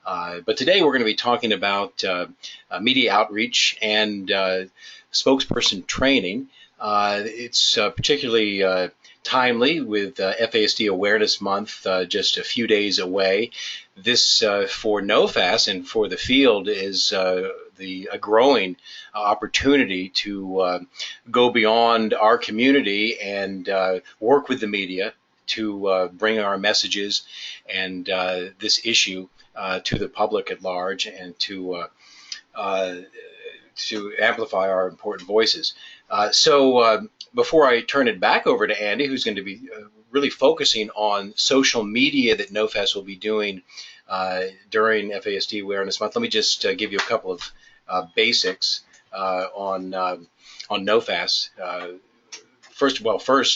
But today we're going to be talking about media outreach and spokesperson training. It's particularly timely with FASD Awareness Month just a few days away. This for NOFAS and for the field is a growing opportunity to go beyond our community and work with the media to bring our messages and this issue to the public at large, and to amplify our important voices. So before I turn it back over to Andy, who's going to be really focusing on social media that NOFAS will be doing during FASD Awareness Month, let me just give you a couple of basics on NOFAS. First,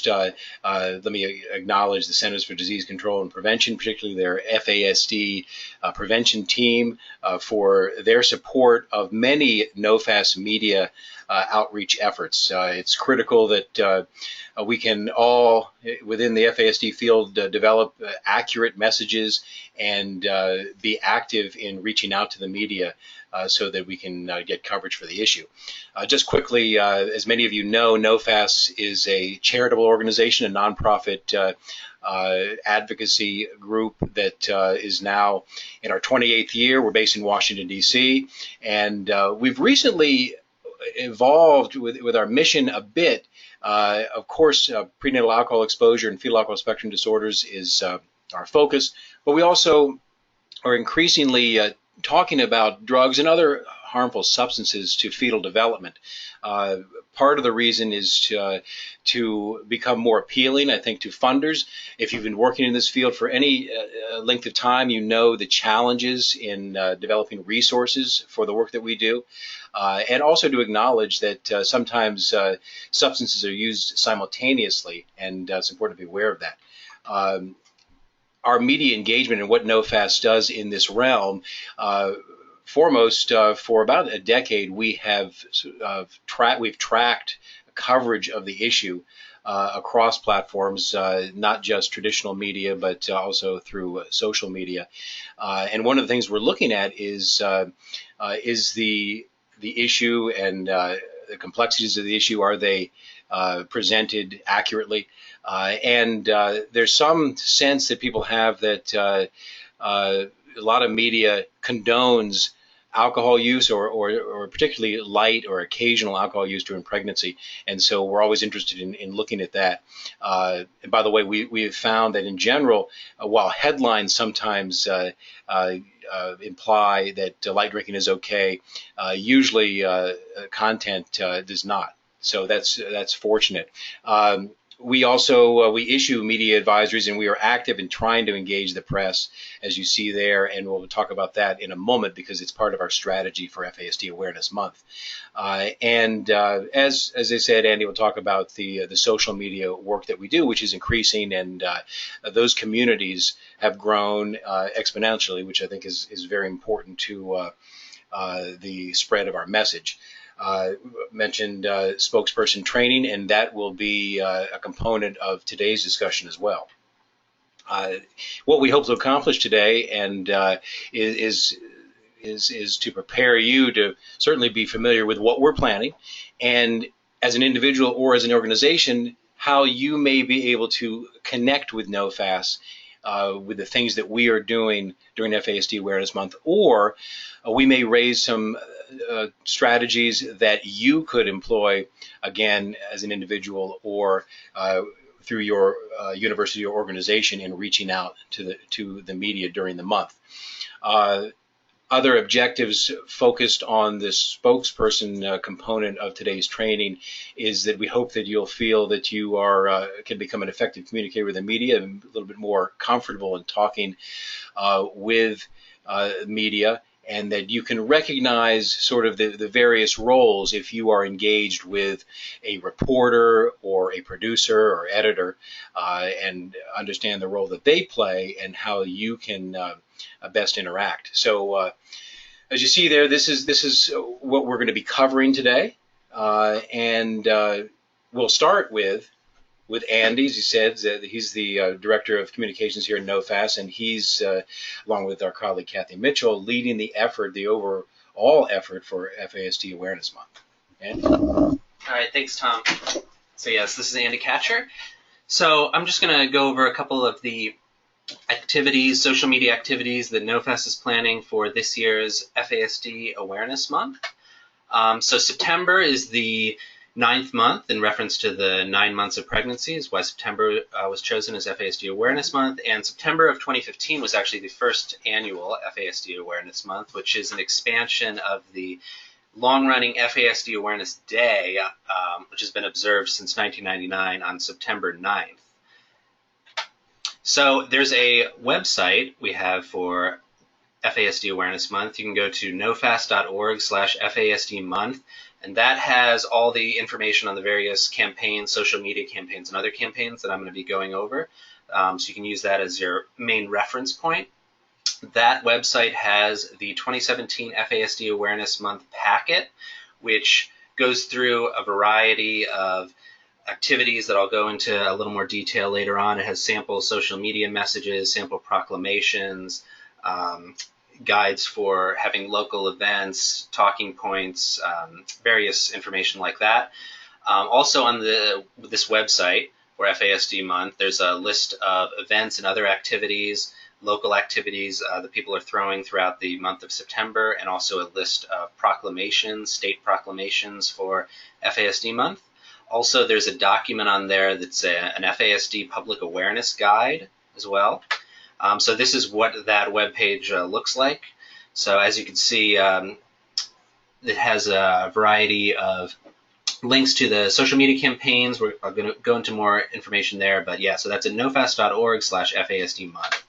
let me acknowledge the Centers for Disease Control and Prevention, particularly their FASD prevention team, for their support of many NOFAS media outreach efforts. It's critical that we can all, within the FASD field, develop accurate messages and be active in reaching out to the media so that we can get coverage for the issue. Just quickly, as many of you know, NOFAS is a charitable organization, a nonprofit advocacy group that is now in our 28th year. We're based in Washington, D.C., and we've recently evolved with our mission a bit. Of course, prenatal alcohol exposure and fetal alcohol spectrum disorders is our focus, but we also are increasingly talking about drugs and other harmful substances to fetal development. Part of the reason is to become more appealing, I think, to funders. If you've been working in this field for any length of time, you know the challenges in developing resources for the work that we do. And also to acknowledge that sometimes substances are used simultaneously, and it's important to be aware of that. Our media engagement and what NOFAS does in this realm, foremost, for about a decade, we've tracked coverage of the issue across platforms, not just traditional media, but also through social media. And one of the things we're looking at is the issue and the complexities of the issue. Are they presented accurately? And there's some sense that people have that a lot of media condones alcohol use, or particularly light or occasional alcohol use during pregnancy, and so we're always interested in looking at that. And by the way, we have found that in general, while headlines sometimes imply that light drinking is okay, usually content does not. So that's fortunate. We also we issue media advisories, and we are active in trying to engage the press, as you see there, and we'll talk about that in a moment because it's part of our strategy for FASD Awareness Month. And as I said, Andy will talk about the social media work that we do, which is increasing, and those communities have grown exponentially, which I think is very important to the spread of our message. Mentioned spokesperson training, and that will be a component of today's discussion as well. What we hope to accomplish today, and is to prepare you to certainly be familiar with what we're planning, and as an individual or as an organization, how you may be able to connect with NOFAS with the things that we are doing during FASD Awareness Month, or we may raise some strategies that you could employ, again, as an individual or through your university or organization in reaching out to the media during the month. Other objectives focused on the spokesperson component of today's training is that we hope that you'll feel that you can become an effective communicator with the media, and a little bit more comfortable in talking with media, and that you can recognize sort of the various roles if you are engaged with a reporter or a producer or editor, and understand the role that they play and how you can best interact. So as you see there, this is what we're going to be covering today, and we'll start with with Andy, as he said, he's the Director of Communications here at NOFAS, and he's, along with our colleague Kathy Mitchell, leading the effort, the overall effort for FASD Awareness Month. Andy? All right, thanks, Tom. So yes, this is Andy Catcher. So I'm just going to go over a couple of the activities, social media activities that NOFAS is planning for this year's FASD Awareness Month. So September is the 9th month in reference to the 9 months of pregnancy, is why September was chosen as FASD Awareness Month. And September of 2015 was actually the first annual FASD Awareness Month, which is an expansion of the long-running FASD Awareness Day, which has been observed since 1999 on September 9th. So there's a website we have for FASD Awareness Month. You can go to nofas.org/FASD month, and that has all the information on the various campaigns, social media campaigns, and other campaigns that I'm going to be going over. So you can use that as your main reference point. That website has the 2017 FASD Awareness Month packet, which goes through a variety of activities that I'll go into a little more detail later on. It has sample social media messages, sample proclamations, guides for having local events, talking points, various information like that. Also on this website for FASD Month, there's a list of events and other activities, local activities that people are throwing throughout the month of September, and also a list of proclamations, state proclamations for FASD Month. Also, there's a document on there that's an FASD public awareness guide as well. So this is what that webpage looks like. So as you can see, it has a variety of links to the social media campaigns. We're going to go into more information there, but yeah, so that's at nofas.org/FASD month.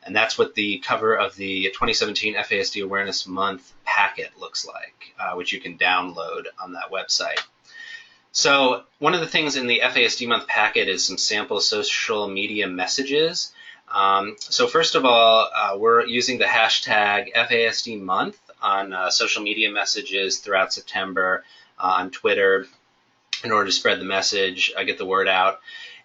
And that's what the cover of the 2017 FASD Awareness Month packet looks like, which you can download on that website. So one of the things in the FASD Month packet is some sample social media messages. So first of all, we're using the hashtag FASD Month on social media messages throughout September on Twitter in order to spread the message, get the word out.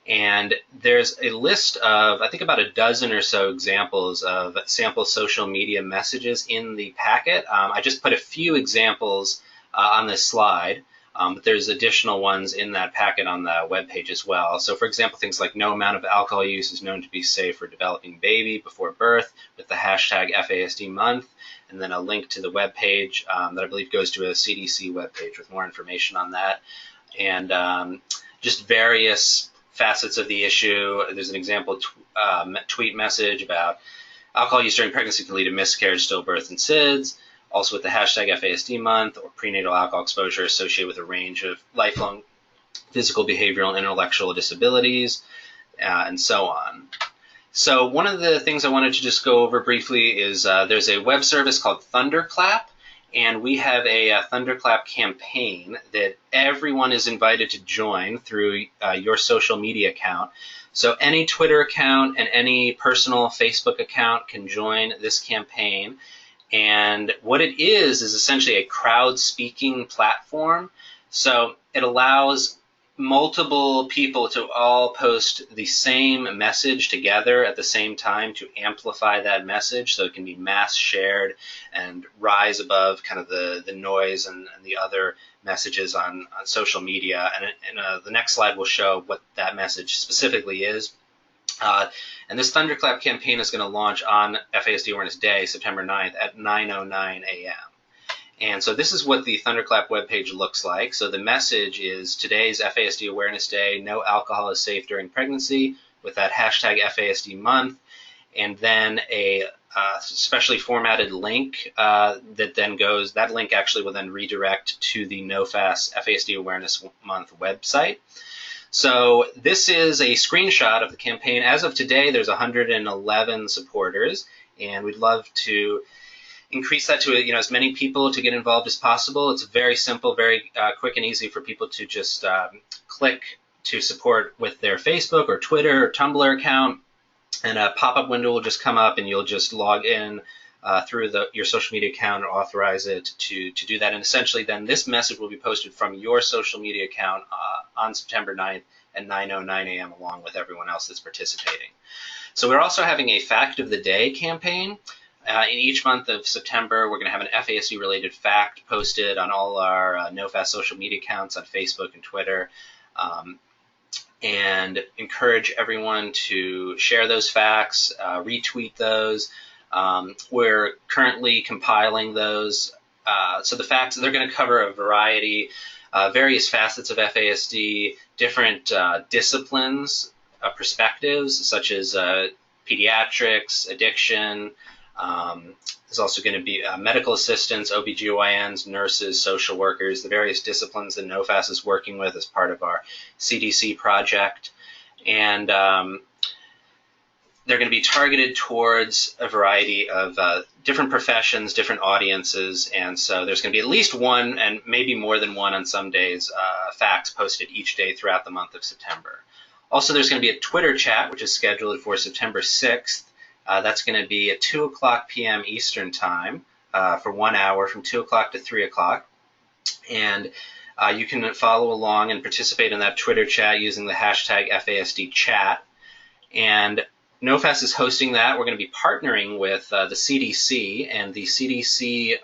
And there's a list of, I think, about a dozen or so examples of sample social media messages in the packet. I just put a few examples on this slide. But there's additional ones in that packet on the webpage as well. So for example, things like no amount of alcohol use is known to be safe for developing baby before birth with the hashtag FASD month, and then a link to the webpage that I believe goes to a CDC webpage with more information on that. And just various facets of the issue. There's an example tweet message about alcohol use during pregnancy can lead to miscarriage, stillbirth, and SIDS. Also with the hashtag FASD month, or prenatal alcohol exposure associated with a range of lifelong physical, behavioral, and intellectual disabilities, and so on. So one of the things I wanted to just go over briefly is there's a web service called Thunderclap, and we have a Thunderclap campaign that everyone is invited to join through your social media account. So any Twitter account and any personal Facebook account can join this campaign. And what it is essentially a crowd speaking platform. So it allows multiple people to all post the same message together at the same time to amplify that message so it can be mass shared and rise above kind of the noise and the other messages on social media. And the next slide will show what that message specifically is. And this Thunderclap campaign is going to launch on FASD Awareness Day, September 9th at 9:09 a.m. And so this is what the Thunderclap webpage looks like. So the message is today's FASD Awareness Day, no alcohol is safe during pregnancy, with that hashtag FASD month, and then a specially formatted link that link actually will then redirect to the NOFAS FASD Awareness Month website. So this is a screenshot of the campaign. As of today, there's 111 supporters, and we'd love to increase that to as many people to get involved as possible. It's very simple, very quick and easy for people to just click to support with their Facebook or Twitter or Tumblr account, and a pop-up window will just come up, and you'll just log in through your social media account or authorize it to do that. And essentially then this message will be posted from your social media account on September 9th at 9:09 a.m. along with everyone else that's participating. So we're also having a Fact of the Day campaign. In each month of September, we're going to have an FASD-related fact posted on all our NOFAS social media accounts on Facebook and Twitter, and encourage everyone to share those facts, retweet those. We're currently compiling those. So the facts, they're going to cover a variety, various facets of FASD, different disciplines, perspectives, such as pediatrics, addiction. There's also going to be medical assistants, OBGYNs, nurses, social workers, the various disciplines that NOFAS is working with as part of our CDC project. And they're going to be targeted towards a variety of different professions, different audiences, and so there's going to be at least one, and maybe more than one on some days, facts posted each day throughout the month of September. Also, there's going to be a Twitter chat, which is scheduled for September 6th. That's going to be at 2 o'clock p.m. Eastern Time for 1 hour from 2 o'clock to 3 o'clock. And you can follow along and participate in that Twitter chat using the hashtag FASDchat. And NOFAS is hosting that. We're going to be partnering with the CDC, and the CDC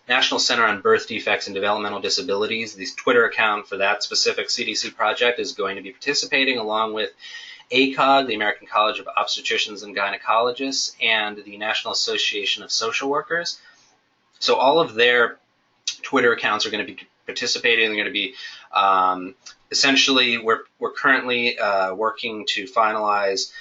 National Center on Birth Defects and Developmental Disabilities. The Twitter account for that specific CDC project is going to be participating along with ACOG, the American College of Obstetricians and Gynecologists, and the National Association of Social Workers. So all of their Twitter accounts are going to be participating. They're going to be essentially, we're currently working to finalize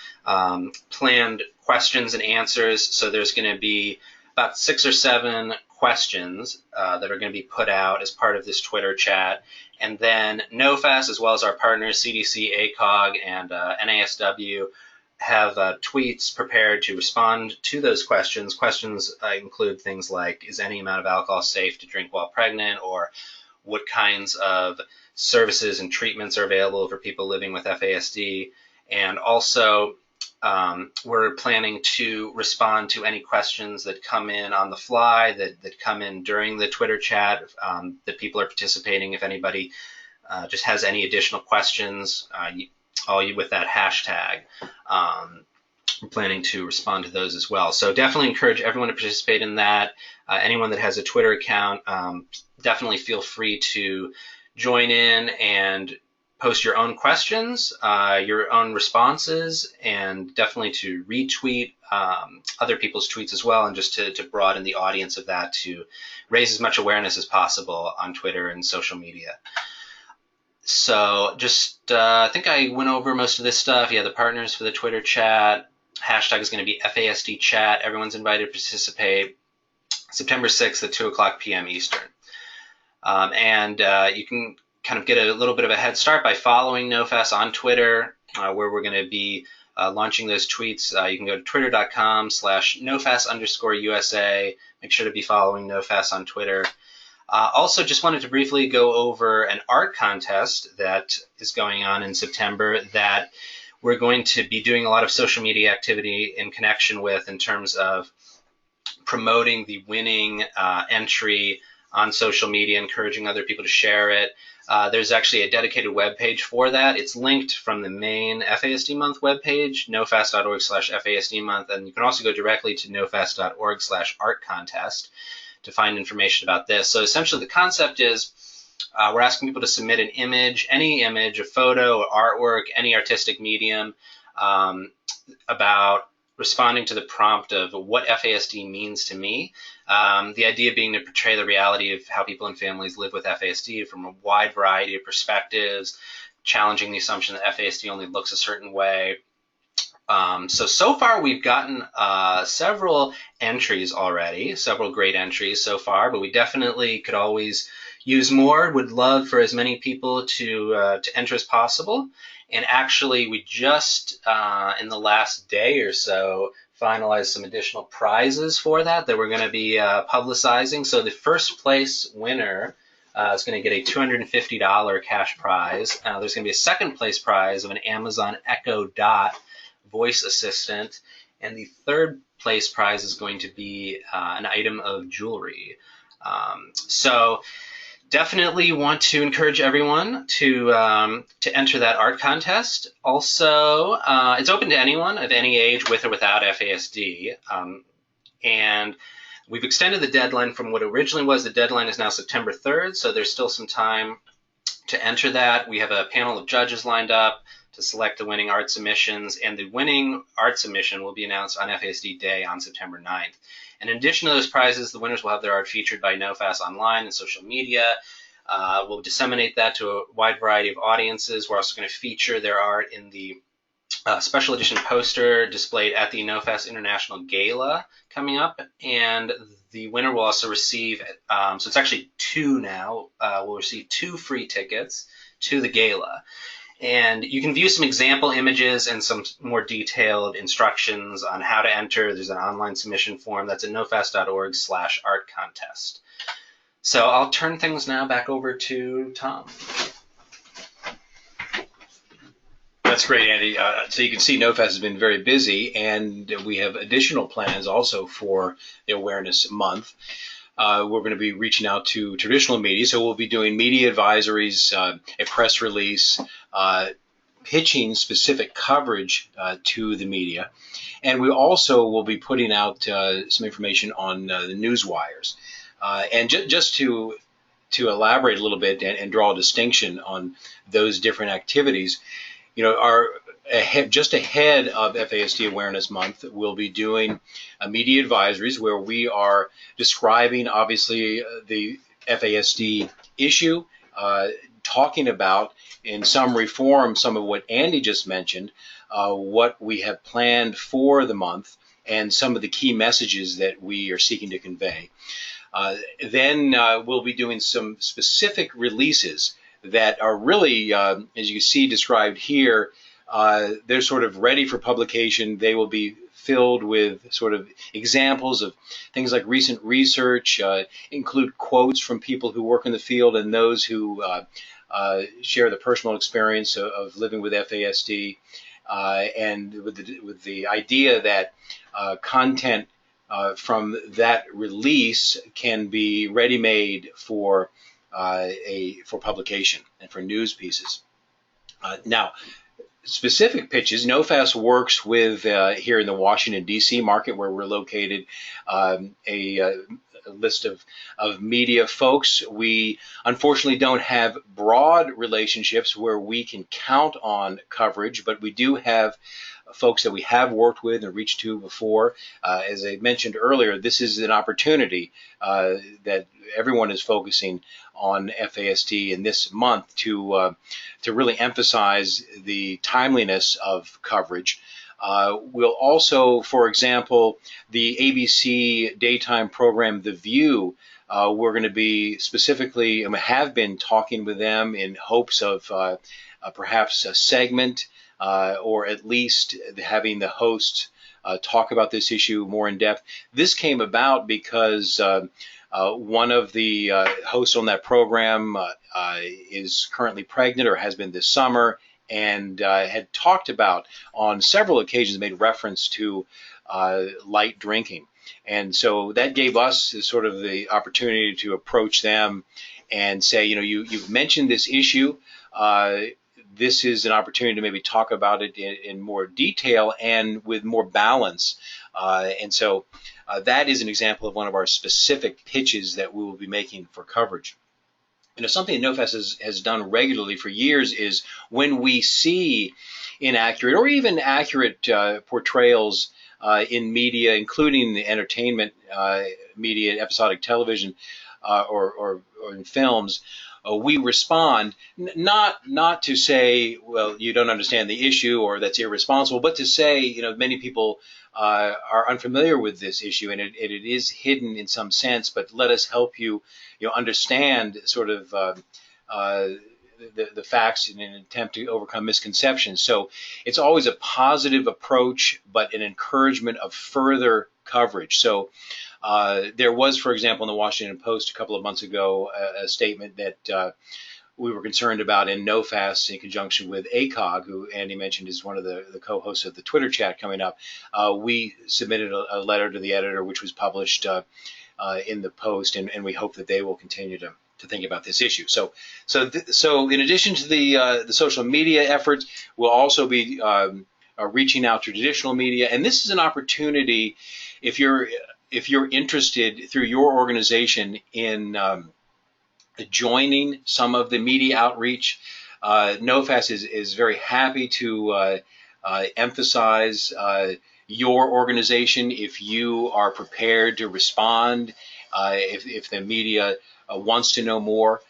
planned questions and answers. So there's going to be about 6 or 7 questions that are going to be put out as part of this Twitter chat. And then NOFAS, as well as our partners, CDC, ACOG, and NASW, have tweets prepared to respond to those questions. Questions include things like, is any amount of alcohol safe to drink while pregnant, or what kinds of services and treatments are available for people living with FASD. And also, we're planning to respond to any questions that come in on the fly, that come in during the Twitter chat, that people are participating. If anybody just has any additional questions, all you with that hashtag, we're planning to respond to those as well. So definitely encourage everyone to participate in that. Anyone that has a Twitter account, definitely feel free to join in and post your own questions, your own responses, and definitely to retweet other people's tweets as well, and just to broaden the audience of that, to raise as much awareness as possible on Twitter and social media. So just, I think I went over most of this stuff. Yeah, the partners for the Twitter chat. Hashtag is going to be FASDchat. Everyone's invited to participate. September 6th at 2 o'clock p.m. Eastern. And you can kind of get a little bit of a head start by following NOFAS on Twitter, where we're going to be launching those tweets. You can go to twitter.com/NOFAS_USA. Make sure to be following NOFAS on Twitter. Also, just wanted to briefly go over an art contest that is going on in September that we're going to be doing a lot of social media activity in connection with, in terms of promoting the winning entry on social media, encouraging other people to share it. There's actually a dedicated webpage for that. It's linked from the main FASD month webpage, nofas.org/FASD month, and you can also go directly to nofas.org/art contest to find information about this. So essentially the concept is we're asking people to submit an image, any image, a photo, artwork, any artistic medium, about responding to the prompt of what FASD means to me. The idea being to portray the reality of how people and families live with FASD from a wide variety of perspectives, challenging the assumption that FASD only looks a certain way. So far we've gotten several entries already, several great entries so far, but we definitely could always use more. Would love for as many people to enter as possible. And actually, we just, in the last day or so, finalized some additional prizes for that we're going to be publicizing. So the first place winner is going to get a $250 cash prize. There's going to be a second place prize of an Amazon Echo Dot voice assistant. And the third place prize is going to be an item of jewelry. So Definitely want to encourage everyone to enter that art contest. Also, it's open to anyone of any age, with or without FASD. And we've extended the deadline from what originally was. The deadline is now September 3rd, so there's still some time to enter that. We have a panel of judges lined up to select the winning art submissions, and the winning art submission will be announced on FASD Day on September 9th. And in addition to those prizes, the winners will have their art featured by NOFAS online and social media. We'll disseminate that to a wide variety of audiences. We're also going to feature their art in the special edition poster displayed at the NOFAS International Gala coming up, and the winner will also receive, so it's actually two now, will receive 2 free tickets to the gala. And you can view some example images and some more detailed instructions on how to enter. There's an online submission form that's at nofas.org/art contest. So I'll turn things now back over to Tom. That's great, Andy. So you can see NOFAS has been very busy, and we have additional plans also for the Awareness Month. We're going to be reaching out to traditional media, so we'll be doing media advisories, a press release, pitching specific coverage to the media, and we also will be putting out some information on the news wires. And just to elaborate a little bit and draw a distinction on those different activities, just ahead of FASD Awareness Month, we'll be doing media advisories where we are describing, obviously, the FASD issue, talking about, in some reform, some of what Andy just mentioned, what we have planned for the month, and some of the key messages that we are seeking to convey. Then we'll be doing some specific releases that are really, as you see described here, they're sort of ready for publication. They will be filled with sort of examples of things like recent research, include quotes from people who work in the field and those who share the personal experience of living with FASD, and with the idea that content from that release can be ready-made for publication and for news pieces. Now, specific pitches, NOFAS works with, here in the Washington, D.C. market where we're located, a list of media folks. We unfortunately don't have broad relationships where we can count on coverage, but we do have folks that we have worked with and reached to before. As I mentioned earlier, this is an opportunity that everyone is focusing on FASD in this month to really emphasize the timeliness of coverage. We'll also, for example, the ABC daytime program, The View, we're going to be specifically, and have been talking with them in hopes of perhaps a segment, or at least having the host talk about this issue more in depth. This came about because one of the hosts on that program is currently pregnant, or has been this summer, and had talked about on several occasions, made reference to light drinking. And so that gave us sort of the opportunity to approach them and say, you've mentioned this issue. This is an opportunity to maybe talk about it in more detail and with more balance. And so that is an example of one of our specific pitches that we will be making for coverage. Something that NOFAS has done regularly for years is when we see inaccurate or even accurate portrayals in media, including the entertainment media, episodic television, or in films, we respond not to say, well, you don't understand the issue or that's irresponsible, but to say, many people are unfamiliar with this issue, and it is hidden in some sense, but let us help you, understand sort of the facts in an attempt to overcome misconceptions. So it's always a positive approach, but an encouragement of further coverage. So there was, for example, in the Washington Post a couple of months ago, a statement that we were concerned about in NOFAS in conjunction with ACOG, who Andy mentioned is one of the co-hosts of the Twitter chat coming up. We submitted a letter to the editor, which was published in the Post, and we hope that they will continue to think about this issue. So in addition to the social media efforts, we'll also be reaching out to traditional media, and this is an opportunity if you're interested through your organization in joining some of the media outreach. NOFAS is very happy to emphasize your organization if you are prepared to respond, if the media wants to know more.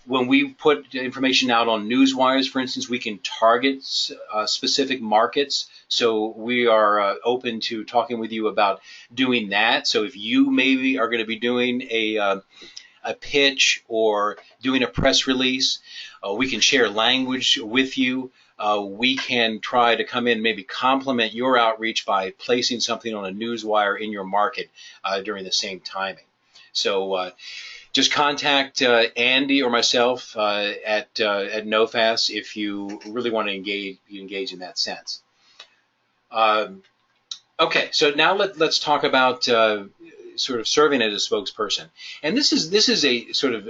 When we put information out on news wires, for instance, we can target specific markets. So we are open to talking with you about doing that. So if you maybe are going to be doing a pitch or doing a press release, we can share language with you. We can try to come in and maybe complement your outreach by placing something on a newswire in your market during the same timing. So just contact Andy or myself at NOFAS if you really want to engage in that sense. Okay, so now let's talk about sort of serving as a spokesperson. And this is a sort of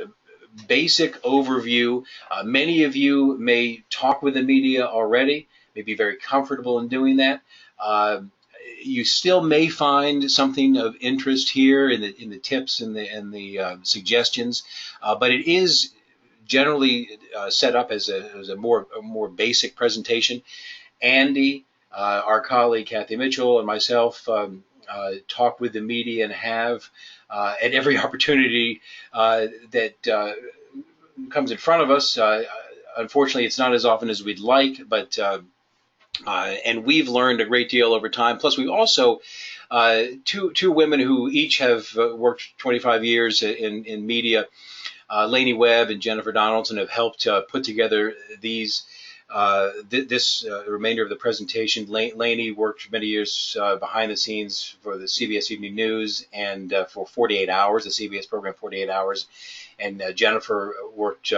basic overview. Many of you may talk with the media already, may be very comfortable in doing that. You still may find something of interest here in the tips and the suggestions, but it is generally set up as a more basic presentation. Andy, our colleague Kathy Mitchell, and myself talk with the media and have at every opportunity that comes in front of us. Unfortunately, it's not as often as we'd like, but and we've learned a great deal over time. Plus, we also two women who each have worked 25 years in media. Lainey Webb and Jennifer Donaldson have helped put together this remainder of the presentation. Lainey worked many years behind the scenes for the CBS Evening News and for 48 Hours, the CBS program 48 Hours. And Jennifer worked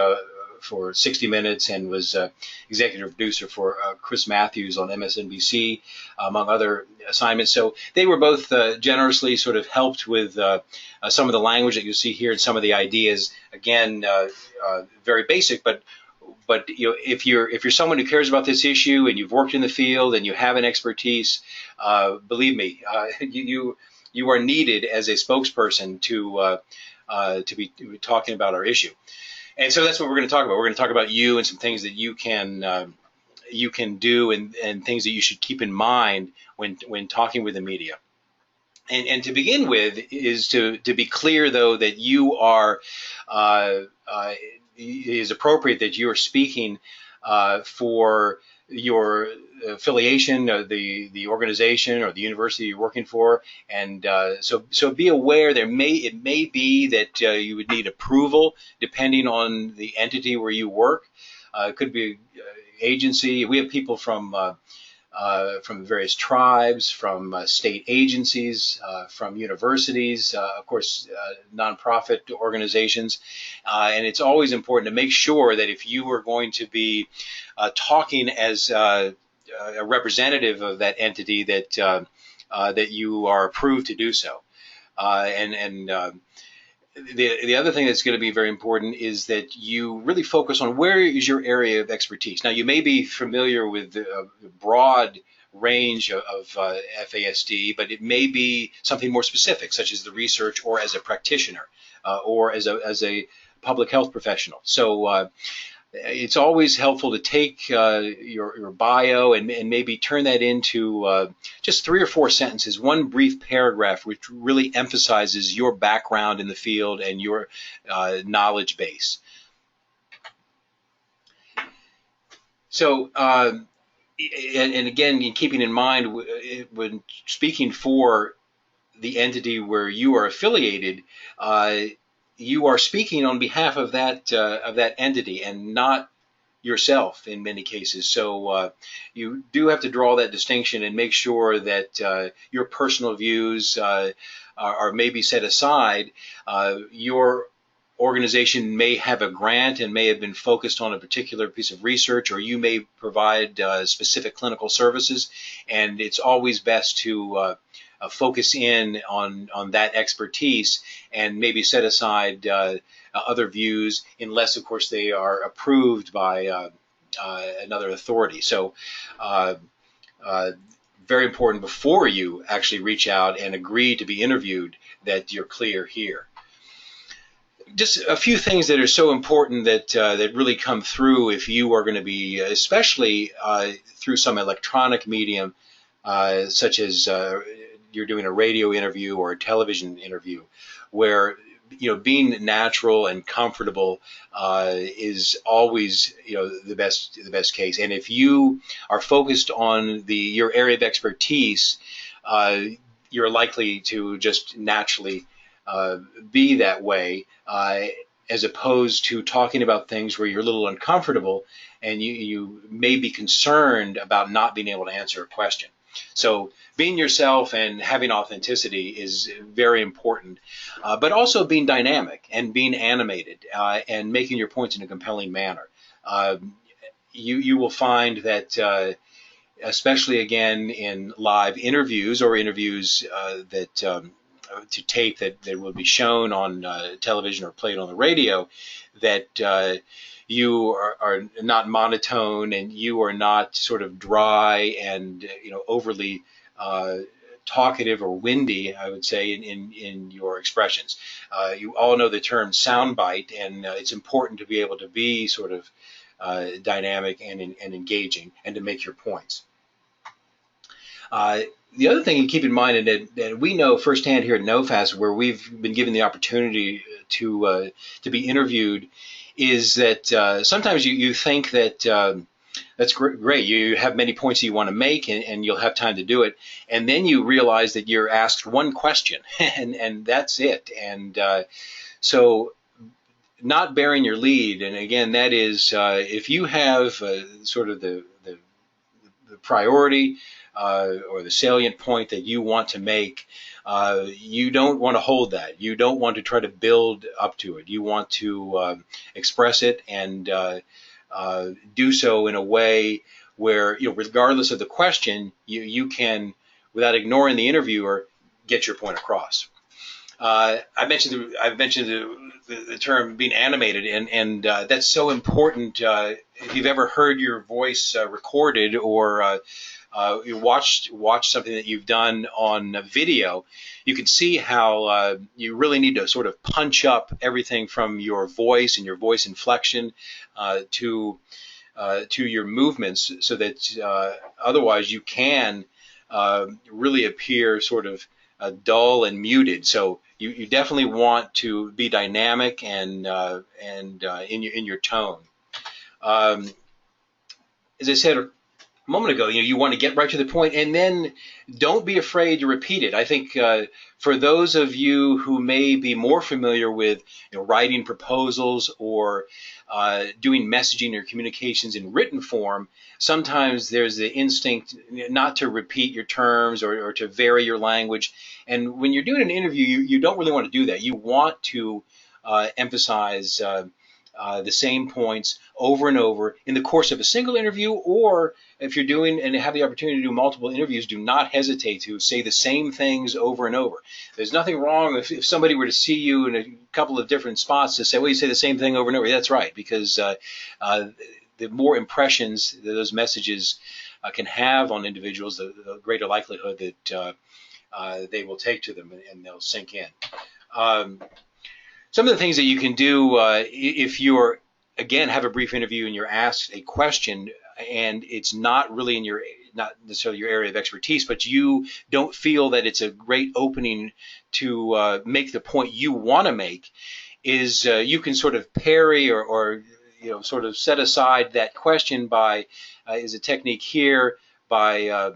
for 60 Minutes and was executive producer for Chris Matthews on MSNBC, among other assignments. So they were both generously sort of helped with some of the language that you see here and some of the ideas. Again, very basic, but you know, if you're someone who cares about this issue and you've worked in the field and you have an expertise, believe me, you are needed as a spokesperson to be talking about our issue. And so that's what we're going to talk about. We're going to talk about you and some things that you can do and things that you should keep in mind when talking with the media. And to begin with is to be clear, though, that you are it is appropriate that you are speaking for your affiliation or the organization or the university you're working for, and so be aware it may be that you would need approval depending on the entity where you work. It could be agency. We have people from various tribes, from state agencies, from universities, of course, nonprofit organizations. And it's always important to make sure that if you are going to be talking as a representative of that entity, that you are approved to do so. The other thing that's going to be very important is that you really focus on where is your area of expertise. Now, you may be familiar with the broad range of FASD, but it may be something more specific, such as the research or as a practitioner or as a public health professional. So it's always helpful to take your bio and maybe turn that into just 3 or 4 sentences, one brief paragraph, which really emphasizes your background in the field and your knowledge base. So, and again, keeping in mind when speaking for the entity where you are affiliated, you are speaking on behalf of that entity and not yourself in many cases. So you do have to draw that distinction and make sure that your personal views are maybe set aside. Your organization may have a grant and may have been focused on a particular piece of research, or you may provide specific clinical services, and it's always best to focus in on that expertise and maybe set aside other views, unless, of course, they are approved by another authority. So, uh, very important before you actually reach out and agree to be interviewed that you're clear here. Just a few things that are so important that really come through if you are going to be, especially through some electronic medium, such as you're doing a radio interview or a television interview, where being natural and comfortable is always the best case. And if you are focused on your area of expertise, you're likely to just naturally be that way, as opposed to talking about things where you're a little uncomfortable and you may be concerned about not being able to answer a question. So being yourself and having authenticity is very important, but also being dynamic and being animated and making your points in a compelling manner. You will find that especially again in live interviews or interviews that to tape that will be shown on television or played on the radio, that you are not monotone and you are not sort of dry and overly talkative or windy, I would say, in your expressions. You all know the term soundbite, and it's important to be able to be sort of dynamic and engaging and to make your points. The other thing you keep in mind, and that we know firsthand here at NOFAS, where we've been given the opportunity to be interviewed, is that sometimes you think that that's great. You have many points that you want to make, and you'll have time to do it, and then you realize that you're asked one question, and that's it. And so not bearing your lead, and again, that is if you have sort of the priority or the salient point that you want to make, you don't want to hold that. You don't want to try to build up to it. You want to express it and do so in a way where, regardless of the question, you can, without ignoring the interviewer, get your point across. I've mentioned the term being animated, and that's so important. If you've ever heard your voice recorded or you watch something that you've done on video, you can see how you really need to sort of punch up everything from your voice and your voice inflection to your movements, so that otherwise you can really appear sort of dull and muted. So you definitely want to be dynamic and in your tone. As I said a moment ago, you want to get right to the point, and then don't be afraid to repeat it. I think for those of you who may be more familiar with writing proposals or doing messaging or communications in written form, sometimes there's the instinct not to repeat your terms or to vary your language. And when you're doing an interview, you don't really want to do that. You want to emphasize the same points over and over in the course of a single interview, or if you're doing and have the opportunity to do multiple interviews, do not hesitate to say the same things over and over. There's nothing wrong if somebody were to see you in a couple of different spots to say, well, you say the same thing over and over. That's right, because the more impressions that those messages can have on individuals, the greater likelihood that they will take to them and they'll sink in. Some of the things that you can do if you're, again, have a brief interview and you're asked a question and it's not really not necessarily your area of expertise, but you don't feel that it's a great opening to make the point you want to make, is you can sort of parry or sort of set aside that question by, is a technique here, by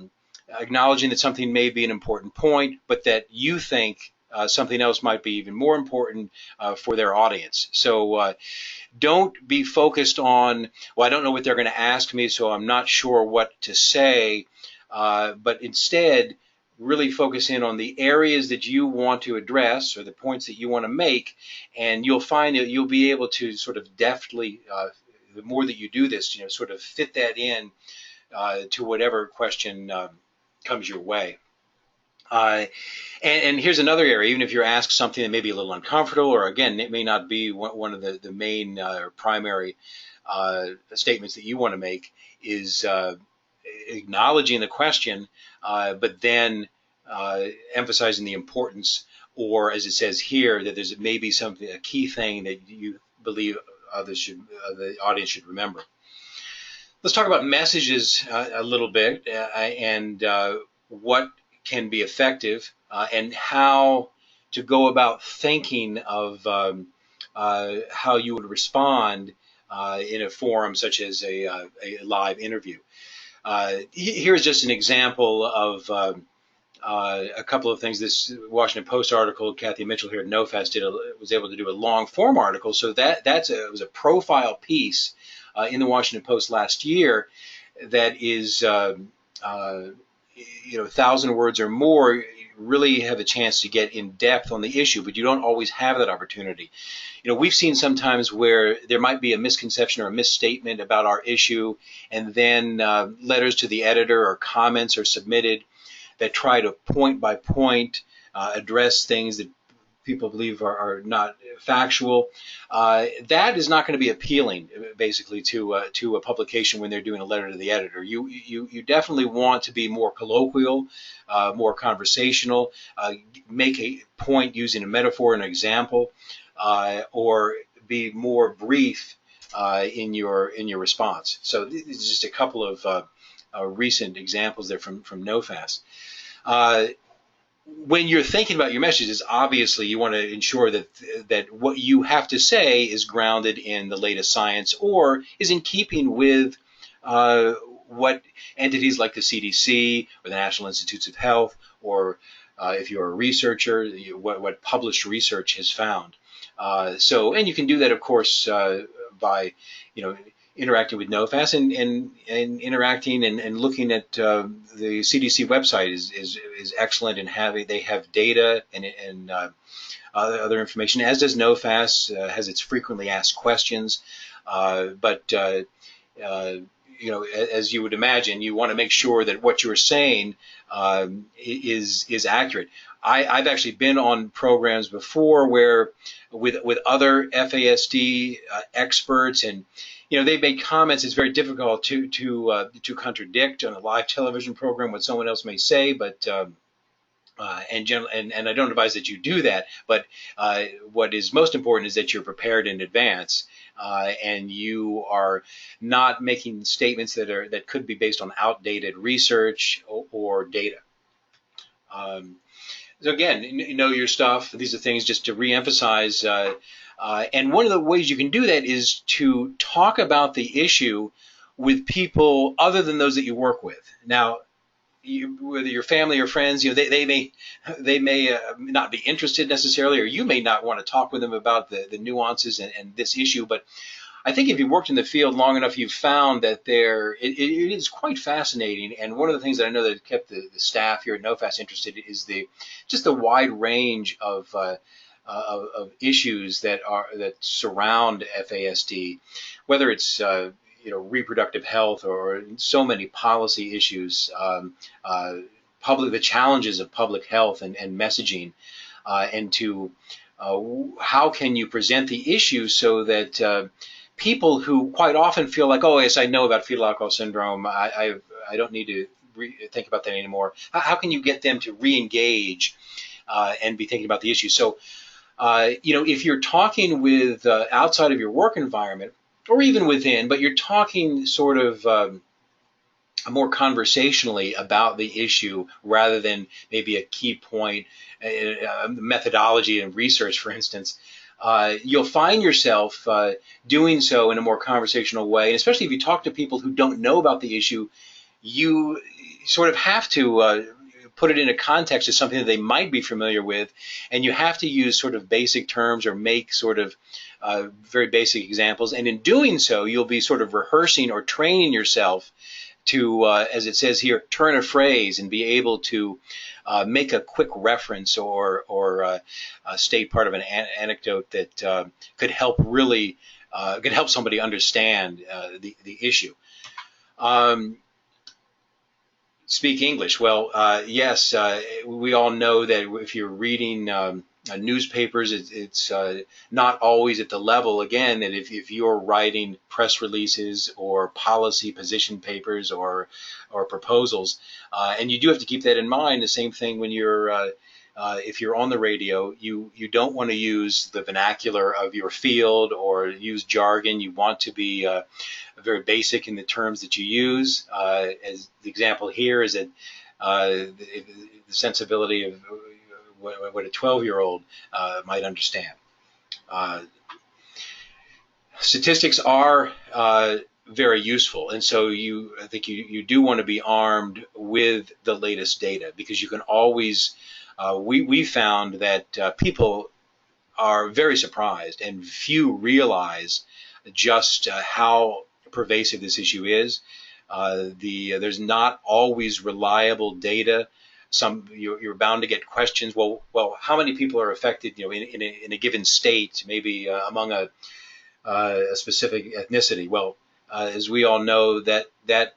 acknowledging that something may be an important point, but that you think something else might be even more important for their audience. So don't be focused on, well, I don't know what they're going to ask me, so I'm not sure what to say, but instead really focus in on the areas that you want to address or the points that you want to make, and you'll find that you'll be able to sort of deftly, the more that you do this, sort of fit that in to whatever question comes your way. And here's another area, even if you're asked something that may be a little uncomfortable, or again, it may not be one of the main or primary statements that you want to make, is acknowledging the question, but then emphasizing the importance, or as it says here, that there's maybe something, a key thing that you believe the audience should remember. Let's talk about messages a little bit, and what can be effective, and how to go about thinking of how you would respond in a forum such as a live interview. Here's just an example of a couple of things. This Washington Post article, Kathy Mitchell here at NOFAS was able to do a long form article. So it was a profile piece in the Washington Post last year that is 1,000 words or more. You really have a chance to get in depth on the issue, but you don't always have that opportunity. We've seen sometimes where there might be a misconception or a misstatement about our issue, and then letters to the editor or comments are submitted that try to point by point address things that people believe are not factual. That is not going to be appealing, basically, to a publication when they're doing a letter to the editor. You definitely want to be more colloquial, more conversational, make a point using a metaphor and an example, or be more brief in your response. So this is just a couple of recent examples there from NOFAS. When you're thinking about your messages, obviously you want to ensure that what you have to say is grounded in the latest science, or is in keeping with what entities like the CDC or the National Institutes of Health, or if you're a researcher, what published research has found. And you can do that, of course, by interacting with NOFAS and interacting and looking at the CDC website is excellent in they have data and other information, as does NOFAS, has its frequently asked questions. But as you would imagine, you want to make sure that what you're saying is accurate. I've actually been on programs before where with other FASD experts, and they make comments. It's very difficult to contradict on a live television program what someone else may say, but and I don't advise that you do that. But what is most important is that you're prepared in advance, and you are not making statements that could be based on outdated research or data. So again, know your stuff. These are things just to reemphasize. And one of the ways you can do that is to talk about the issue with people other than those that you work with. Now, whether your family or friends, they may not be interested necessarily, or you may not want to talk with them about the nuances and this issue. But I think if you've worked in the field long enough, you've found that it is quite fascinating. And one of the things that I know that kept the staff here at NOFAS interested is just the wide range of issues that surround FASD, whether it's reproductive health or so many policy issues, the challenges of public health and messaging, and to how can you present the issue so that people who quite often feel like, oh yes, I know about fetal alcohol syndrome, I don't need to think about that anymore. How can you get them to re-engage and be thinking about the issue? So if you're talking with outside of your work environment, or even within, but you're talking sort of more conversationally about the issue rather than maybe a key point, methodology and research, for instance, you'll find yourself doing so in a more conversational way. And especially if you talk to people who don't know about the issue, you sort of have to put it in a context of something that they might be familiar with, and you have to use sort of basic terms or make sort of very basic examples. And in doing so, you'll be sort of rehearsing or training yourself to, as it says here, turn a phrase and be able to make a quick reference or state part of an anecdote that could help somebody understand the issue. Speak English. Well, yes, we all know that if you're reading newspapers, it's not always at the level, again, that if you're writing press releases or policy position papers or proposals, and you do have to keep that in mind. The same thing when you're if you're on the radio, you don't want to use the vernacular of your field or use jargon. You want to be very basic in the terms that you use. As the example here is that the sensibility of what a 12-year-old might understand. Statistics are very useful, and so I think you do want to be armed with the latest data, because you can always, we found that people are very surprised, and few realize just how pervasive this issue is. There's not always reliable data. You're bound to get questions. Well, how many people are affected? In a given state, maybe among a specific ethnicity. Well, as we all know, that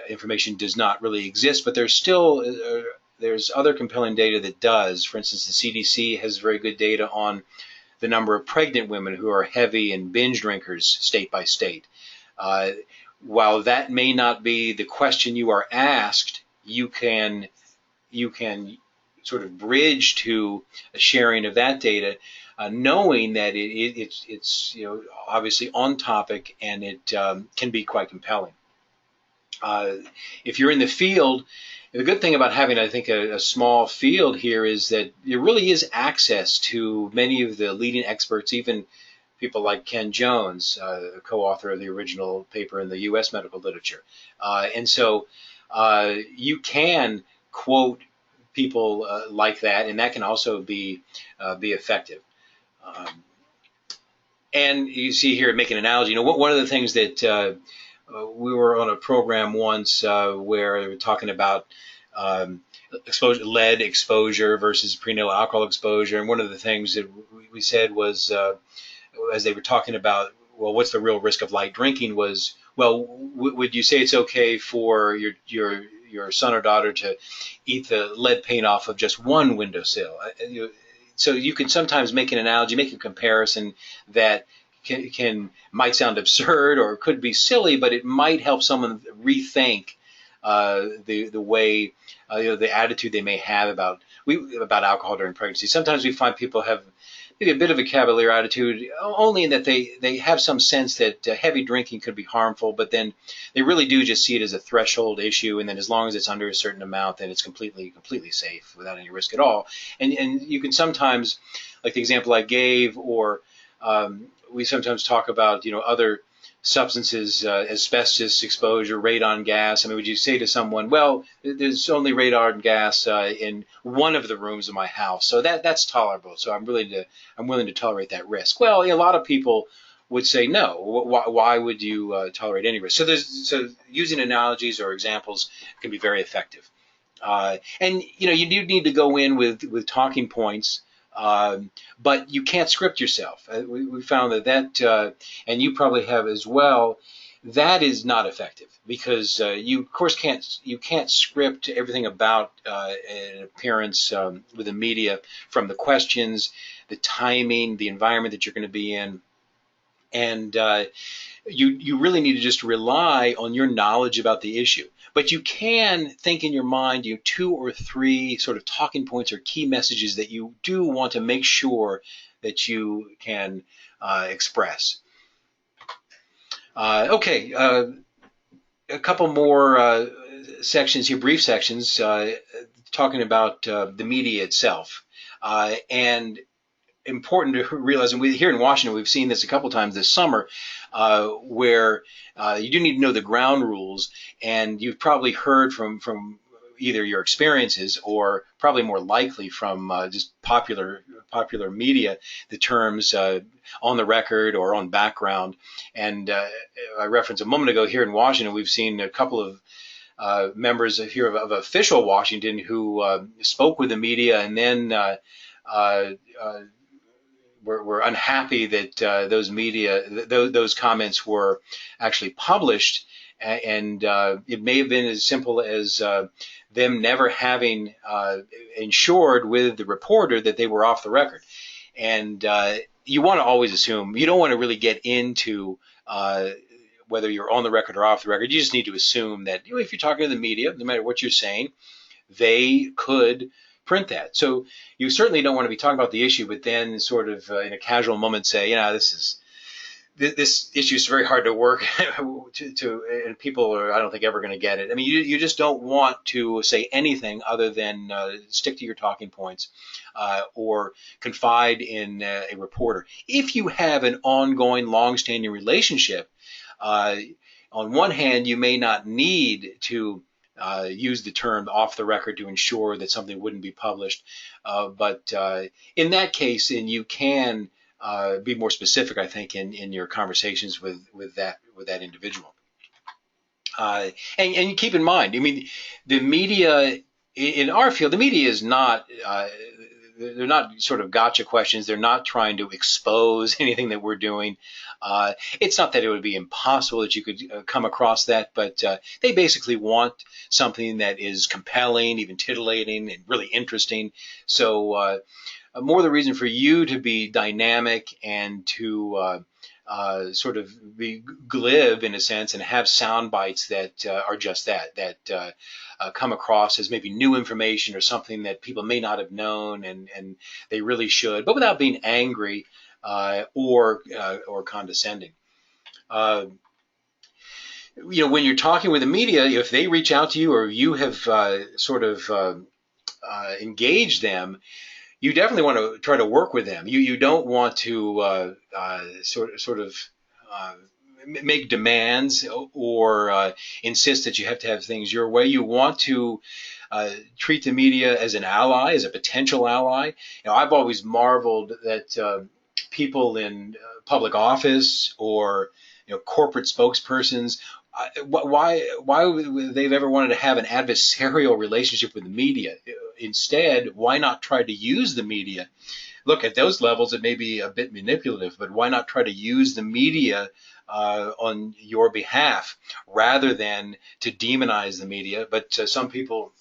information does not really exist. But there's other compelling data that does. For instance, the CDC has very good data on the number of pregnant women who are heavy and binge drinkers state by state. While that may not be the question you are asked, you can sort of bridge to a sharing of that data, knowing that it's obviously on topic, and it can be quite compelling. If you're in the field, the good thing about having, I think, a small field here is that there really is access to many of the leading experts, even people like Ken Jones, co-author of the original paper in the U.S. medical literature. And so you can quote people like that, and that can also be effective. And you see here, make an analogy. One of the things that we were on a program once where they were talking about lead exposure versus prenatal alcohol exposure, and one of the things that we said was, as they were talking about, well, what's the real risk of light drinking, was, well, would you say it's okay for your son or daughter to eat the lead paint off of just one windowsill? So you can sometimes make an analogy, make a comparison that might sound absurd or could be silly, but it might help someone rethink the way, the attitude they may have about alcohol during pregnancy. Sometimes we find people have maybe a bit of a cavalier attitude, only in that they have some sense that heavy drinking could be harmful, but then they really do just see it as a threshold issue, and then as long as it's under a certain amount, then it's completely safe without any risk at all. And you can sometimes, like the example I gave, or we sometimes talk about other substances, asbestos exposure, radon gas. I mean, would you say to someone, well, there's only radon gas in one of the rooms of my house, so that's tolerable, so I'm willing to tolerate that risk? Well, a lot of people would say no. Why would you tolerate any risk? So using analogies or examples can be very effective. And you do need to go in with talking points. But you can't script yourself. We found that and you probably have as well, that is not effective, because you of course can't script everything about an appearance with the media, from the questions, the timing, the environment that you're going to be in, and you really need to just rely on your knowledge about the issue. But you can think in your mind 2 or 3 sort of talking points or key messages that you do want to make sure that you can express. Okay, a couple more sections here, brief sections, talking about the media itself. And important to realize, and here in Washington, we've seen this a couple times this summer, where you do need to know the ground rules, and you've probably heard from either your experiences or probably more likely from just popular media, the terms on the record or on background. And I referenced a moment ago, here in Washington, we've seen a couple of members here of official Washington who spoke with the media, and then we're unhappy that those comments were actually published, and it may have been as simple as them never having ensured with the reporter that they were off the record. And you want to always assume, you don't want to really get into whether you're on the record or off the record. You just need to assume that if you're talking to the media, no matter what you're saying, they could print that. So you certainly don't want to be talking about the issue, but then sort of in a casual moment say, this issue is very hard to work and people are, I don't think, ever going to get it. I mean, you just don't want to say anything other than stick to your talking points or confide in a reporter. If you have an ongoing, long-standing relationship, on one hand, you may not need to use the term off the record to ensure that something wouldn't be published. But in that case, then you can be more specific, I think, in your conversations with that individual. And you keep in mind, I mean, the media in our field, the media is not. They're not sort of gotcha questions. They're not trying to expose anything that we're doing. It's not that it would be impossible that you could come across that, but they basically want something that is compelling, even titillating, and really interesting. So more the reason for you to be dynamic and to sort of be glib in a sense and have sound bites that are just that come across as maybe new information or something that people may not have known and they really should, but without being angry or condescending. When you're talking with the media, if they reach out to you or you have sort of engaged them, you definitely want to try to work with them. You don't want to sort of make demands or insist that you have to have things your way. You want to treat the media as an ally, as a potential ally. I've always marveled that people in public office or corporate spokespersons, why would they've ever wanted to have an adversarial relationship with the media? Instead, why not try to use the media? Look, at those levels, it may be a bit manipulative, but why not try to use the media on your behalf rather than to demonize the media? But some people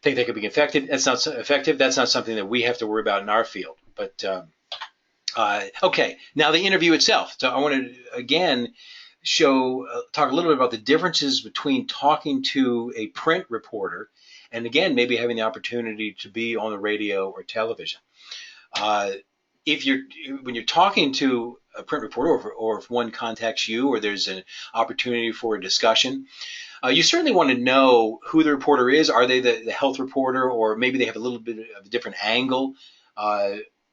think they could be effective. That's not effective. That's not something that we have to worry about in our field. But okay, now the interview itself. So I want to again talk a little bit about the differences between talking to a print reporter and again maybe having the opportunity to be on the radio or television. When you're talking to a print reporter or if one contacts you or there's an opportunity for a discussion, you certainly want to know who the reporter is. Are they the health reporter, or maybe they have a little bit of a different angle?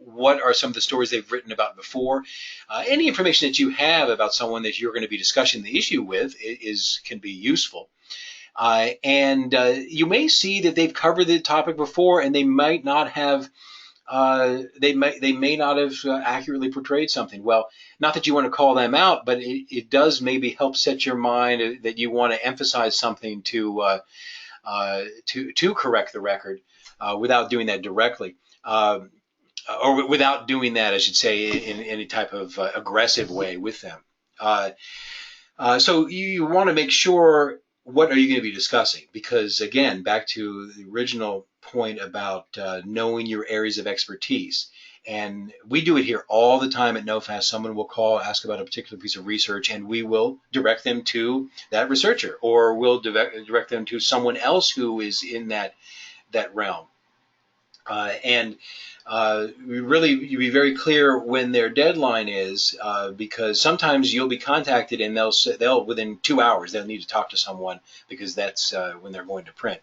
What are some of the stories they've written about before? Any information that you have about someone that you're going to be discussing the issue with can be useful. And you may see that they've covered the topic before, and they might not have. They may not have accurately portrayed something. Well, not that you want to call them out, but it does maybe help set your mind that you want to emphasize something to correct the record without doing that directly. Or without doing that, I should say, in any type of aggressive way with them. So you want to make sure, what are you going to be discussing? Because again, back to the original point about knowing your areas of expertise. And we do it here all the time at NOFAS. Someone will call, ask about a particular piece of research, and we will direct them to that researcher, or we'll direct them to someone else who is in that realm. You be very clear when their deadline is, because sometimes you'll be contacted and they'll within 2 hours they'll need to talk to someone because that's when they're going to print.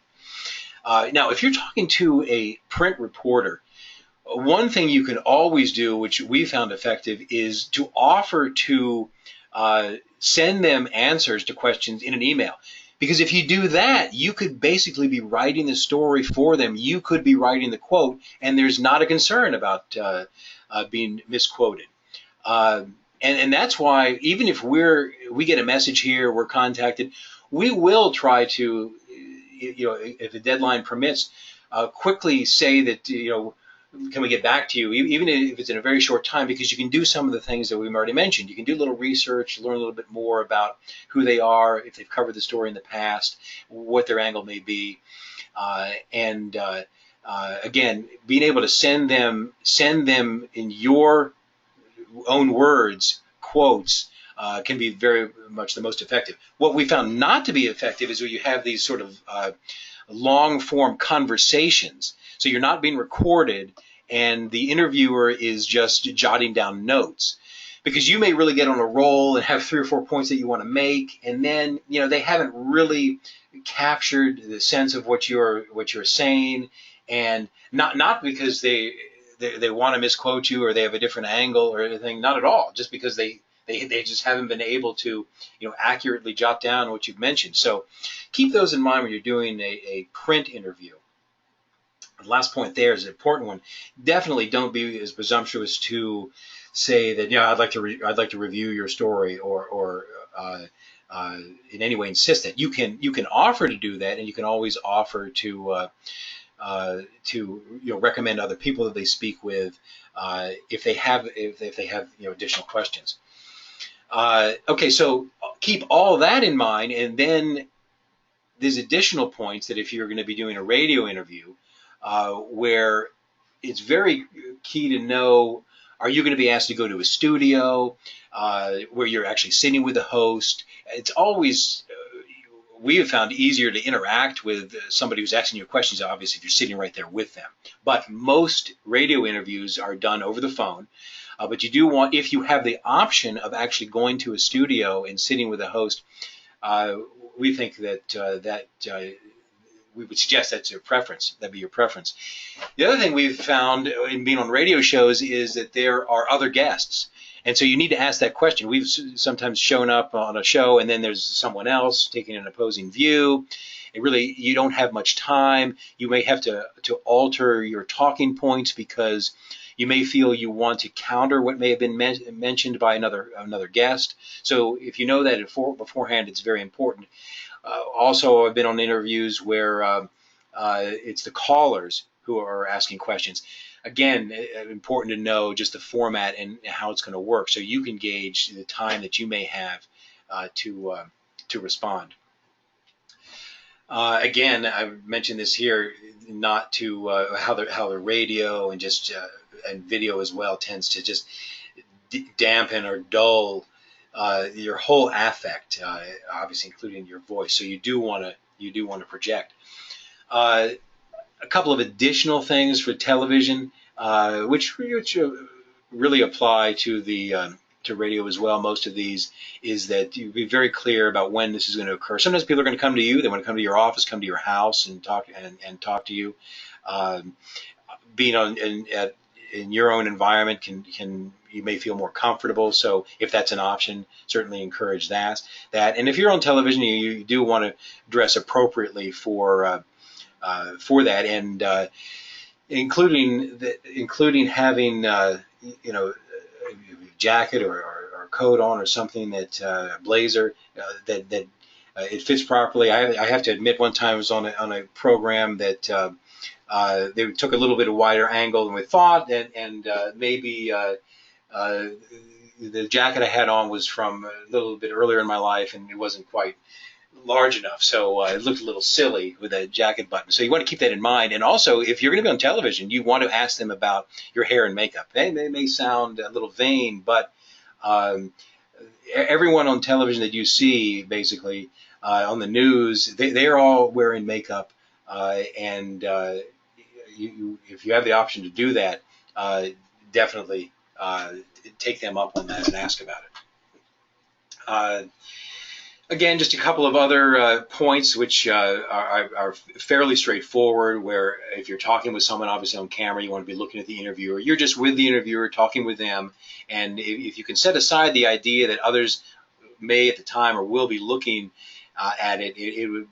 Now, if you're talking to a print reporter, one thing you can always do, which we found effective, is to offer to send them answers to questions in an email. Because if you do that, you could basically be writing the story for them. You could be writing the quote, and there's not a concern about being misquoted. And that's why even if we get a message here, we're contacted, we will try to, if the deadline permits, quickly say that can we get back to you, even if it's in a very short time, because you can do some of the things that we've already mentioned. You can do a little research, learn a little bit more about who they are, if they've covered the story in the past, what their angle may be, and again, being able to send them in your own words, quotes, can be very much the most effective. What we found not to be effective is when you have these sort of long form conversations. So you're not being recorded and the interviewer is just jotting down notes, because you may really get on a roll and have 3 or 4 points that you want to make, and then they haven't really captured the sense of what you're saying, and not because they want to misquote you or they have a different angle or anything, not at all, just because they just haven't been able to accurately jot down what you've mentioned. So keep those in mind when you're doing a print interview. The last point there is an important one. Definitely don't be as presumptuous to say that I'd like to review your story, or in any way insist that you can offer to do that, and you can always offer to recommend other people that they speak with if they have additional questions. Okay, so keep all that in mind, and then there's additional points that if you're going to be doing a radio interview, where it's very key to know, are you going to be asked to go to a studio where you're actually sitting with the host? It's always, we have found, easier to interact with somebody who's asking you questions, obviously, if you're sitting right there with them. But most radio interviews are done over the phone. But you do want, if you have the option of actually going to a studio and sitting with a host, we think that we would suggest that's your preference. That'd be your preference. The other thing we've found in being on radio shows is that there are other guests. And so you need to ask that question. We've sometimes shown up on a show and then there's someone else taking an opposing view. And really, you don't have much time. You may have to alter your talking points because you may feel you want to counter what may have been mentioned by another guest. So if you know that beforehand, it's very important. Also, I've been on interviews where it's the callers who are asking questions. Again, important to know just the format and how it's going to work, so you can gauge the time that you may have to respond. Again, I've mentioned this here, not to how the radio and just and video as well tends to just dampen or dull your whole affect, obviously including your voice. So you do want to project. A couple of additional things for television, which really apply to the to radio as well. Most of these is that you be very clear about when this is going to occur. Sometimes people are going to come to you. They want to come to your office, come to your house, and talk to you. Being in your own environment can you may feel more comfortable. So if that's an option, certainly encourage that. And if you're on television, you do want to dress appropriately for that, and including having a jacket or coat on or something, that a blazer that it fits properly. I have to admit, one time I was on a program that they took a little bit of wider angle than we thought, and maybe the jacket I had on was from a little bit earlier in my life, and it wasn't quite large enough, so it looked a little silly with a jacket button. So you want to keep that in mind. And also, if you're going to be on television, you want to ask them about your hair and makeup. They may sound a little vain, but everyone on television that you see, basically on the news, they're all wearing makeup, and if you have the option to do that, definitely take them up on that and ask about it. Again, just a couple of other points which are fairly straightforward, where if you're talking with someone, obviously on camera, you want to be looking at the interviewer. You're just with the interviewer, talking with them. And if you can set aside the idea that others may at the time or will be looking at it, it would,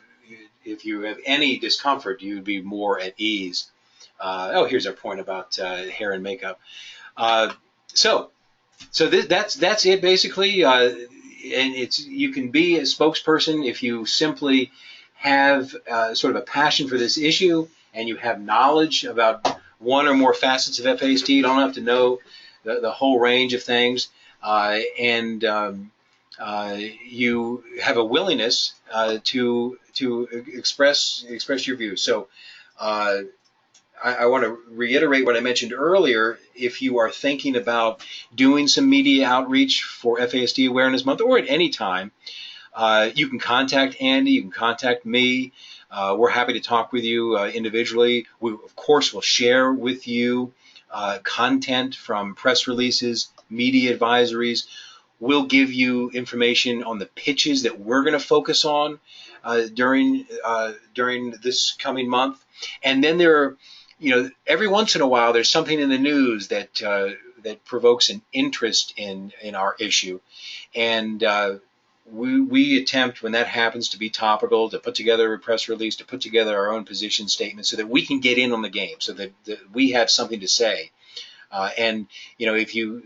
if you have any discomfort, you would be more at ease. Here's our point about hair and makeup. So that's it, basically. And you can be a spokesperson if you simply have sort of a passion for this issue, and you have knowledge about one or more facets of FASD. You don't have to know the whole range of things, and you have a willingness to express your views. So I want to reiterate what I mentioned earlier. If you are thinking about doing some media outreach for FASD Awareness Month or at any time, you can contact Andy, you can contact me. We're happy to talk with you individually. We, of course, will share with you content from press releases, media advisories. We'll give you information on the pitches that we're going to focus on during this coming month. And then there are, every once in a while there's something in the news that that provokes an interest in our issue, and we attempt, when that happens, to be topical, to put together a press release, to put together our own position statement, so that we can get in on the game, so that we have something to say. And if you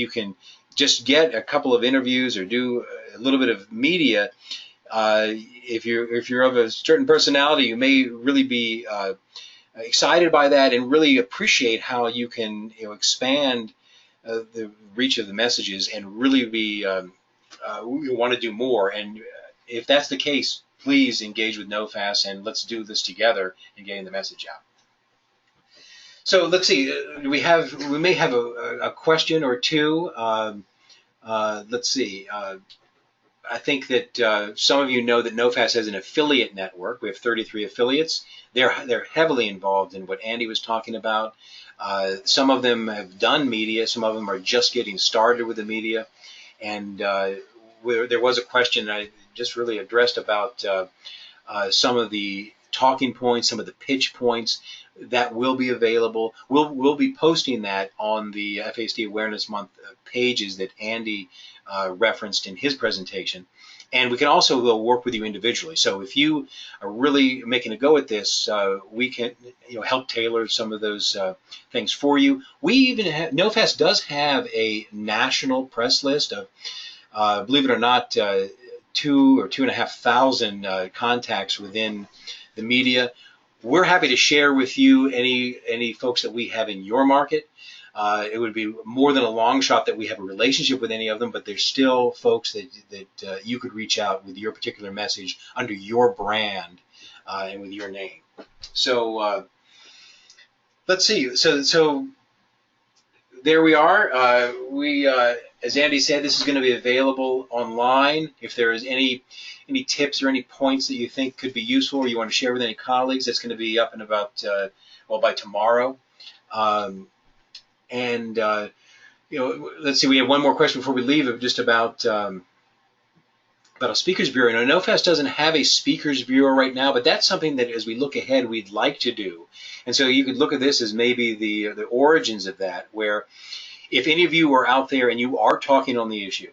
can just get a couple of interviews or do a little bit of media, if you're of a certain personality, you may really be excited by that and really appreciate how you can expand the reach of the messages and really be we want to do more. And if that's the case, please engage with NOFAS and let's do this together in getting the message out. So let's see, we may have a question or two. Let's see. I think that some of you know that NOFAS has an affiliate network. We have 33 affiliates. They're heavily involved in what Andy was talking about. Some of them have done media. Some of them are just getting started with the media. And there was a question I just really addressed about some of the talking points, some of the pitch points that will be available. We'll be posting that on the FASD Awareness Month pages that Andy referenced in his presentation. And we can also work with you individually. So if you are really making a go at this, we can help tailor some of those things for you. We even have, NOFAS does have a national press list of, believe it or not, 2,000 or 2,500 contacts within the media. We're happy to share with you any folks that we have in your market. It would be more than a long shot that we have a relationship with any of them, but there's still folks that you could reach out with your particular message under your brand and with your name. So let's see. So there we are. As Andy said, this is going to be available online. If there is any tips or any points that you think could be useful or you want to share with any colleagues, that's going to be up and about, by tomorrow. Let's see, we have one more question before we leave, just about a speakers bureau. Now, NOFAS doesn't have a speakers bureau right now, but that's something that as we look ahead, we'd like to do. And so you could look at this as maybe the origins of that, where if any of you are out there and you are talking on the issue,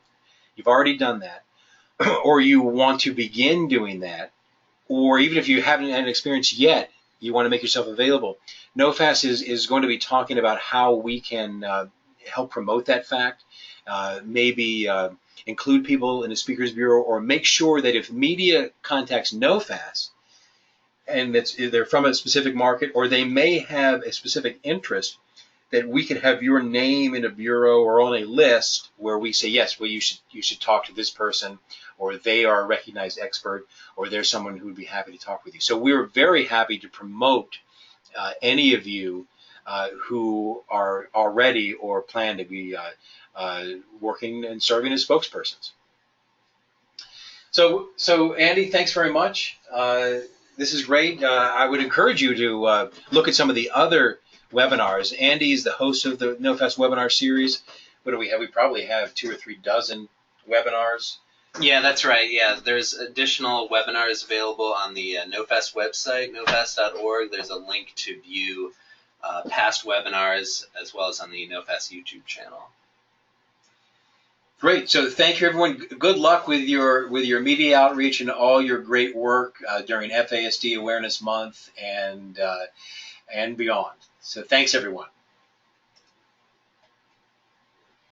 you've already done that, or you want to begin doing that, or even if you haven't had an experience yet, you want to make yourself available, NOFAS is going to be talking about how we can help promote that fact, maybe include people in the Speakers Bureau, or make sure that if media contacts NOFAS and they're from a specific market, or they may have a specific interest, that we could have your name in a bureau or on a list where we say, yes, well, you should talk to this person, or they are a recognized expert, or there's someone who would be happy to talk with you. So we're very happy to promote any of you who are already or plan to be working and serving as spokespersons. So Andy, thanks very much. This is great. I would encourage you to look at some of the other webinars. Andy is the host of the NOFAS webinar series. What do we have? We probably have 2 or 3 dozen webinars. Yeah, that's right. Yeah, there's additional webinars available on the NOFAS website, nofas.org. There's a link to view past webinars, as well as on the NOFAS YouTube channel. Great. So thank you, everyone. Good luck with your media outreach and all your great work during FASD Awareness Month and beyond. So thanks, everyone.